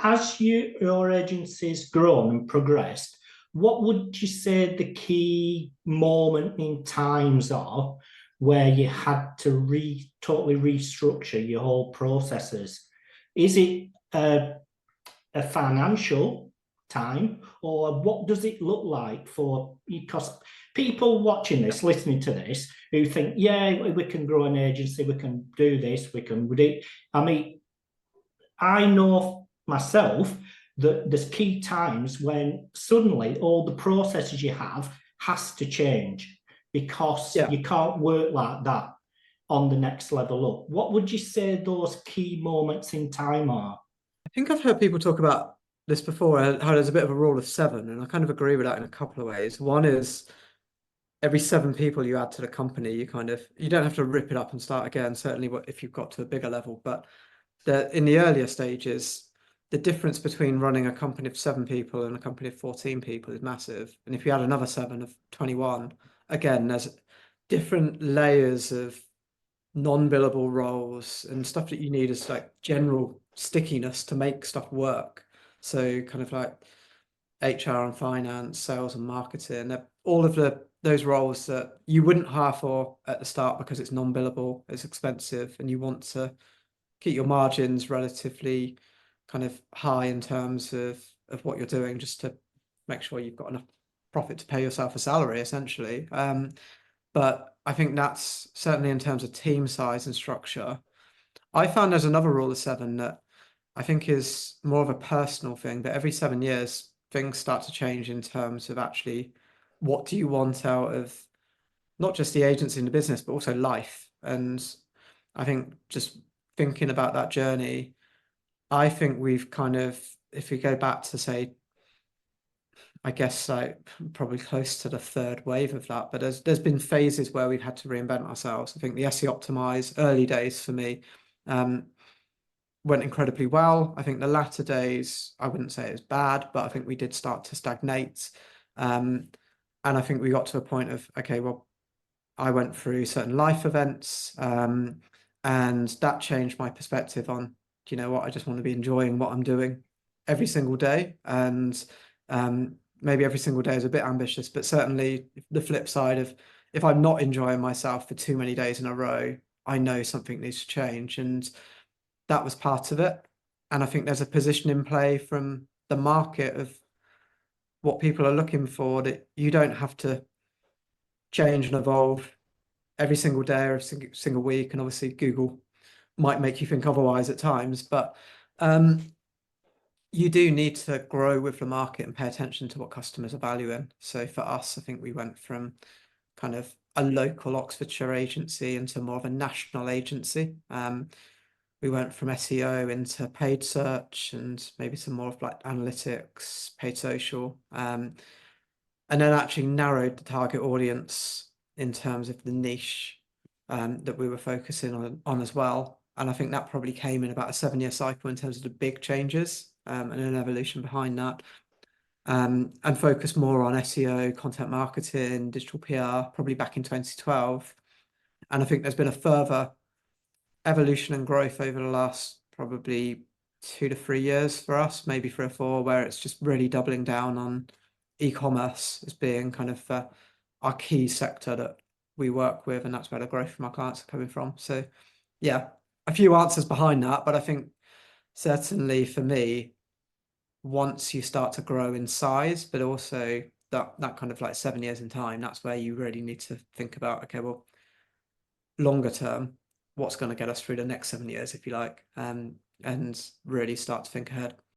as your agency's grown and progressed, what would you say the key moment in times are where you had to totally restructure your whole processes? Is it a financial time, or what does it look like for, because people watching this, listening to this, who think, yeah, we can grow an agency, we can do this, we can do it. I mean, I know myself that there's key times when suddenly all the processes you have has to change because Yeah, you can't work like that on the next level up. What would you say those key moments in time are? I think I've heard people talk about this before, how there's a bit of a rule of seven, and I kind of agree with that in a couple of ways. One is every seven people you add to the company, you don't have to rip it up and start again, certainly if you've got to a bigger level. But in the earlier stages, the difference between running a company of 7 people and a company of 14 people is massive. And if you add another seven of 21, again, there's different layers of non-billable roles and stuff that you need as like general stickiness to make stuff work. So kind of like HR and finance, sales and marketing, all of those roles that you wouldn't hire for at the start because it's non-billable, it's expensive, and you want to keep your margins relatively kind of high in terms of what you're doing, just to make sure you've got enough profit to pay yourself a salary, essentially. But I think that's certainly in terms of team size and structure. I found there's another rule of seven that I think is more of a personal thing, but every 7 years things start to change in terms of actually what do you want out of not just the agency in the business, but also life. And I think just thinking about that journey, I think we've kind of, if we go back to say, I guess like probably close to the third wave of that, but there's been phases where we've had to reinvent ourselves. I think the SEO optimize early days for me went incredibly well. I think the latter days, I wouldn't say it's bad, but I think we did start to stagnate. And I think we got to a point of, okay, well, I went through certain life events, and that changed my perspective on, you know what, I just want to be enjoying what I'm doing every single day. And maybe every single day is a bit ambitious, but certainly the flip side of if I'm not enjoying myself for too many days in a row, I know something needs to change. And that was part of it. And I think there's a position in play from the market of what people are looking for, that you don't have to change and evolve every single day or every single week. And obviously Google might make you think otherwise at times, but you do need to grow with the market and pay attention to what customers are valuing. So for us, I think we went from kind of a local Oxfordshire agency into more of a national agency. We went from SEO into paid search and maybe some more of like analytics, paid social, and then actually narrowed the target audience in terms of the niche that we were focusing on as well. And I think that probably came in about a 7-year cycle in terms of the big changes and an evolution behind that. And focus more on SEO, content marketing, digital PR, probably back in 2012. And I think there's been a further evolution and growth over the last probably 2 to 3 years for us, maybe 3 or 4, where it's just really doubling down on e-commerce as being kind of our key sector that we work with, and that's where the growth from our clients are coming from. So yeah, a few answers behind that, but I think certainly for me, once you start to grow in size, but also that kind of like 7 years in time, that's where you really need to think about, okay, well, longer term, what's going to get us through the next 7 years, if you like, and really start to think ahead.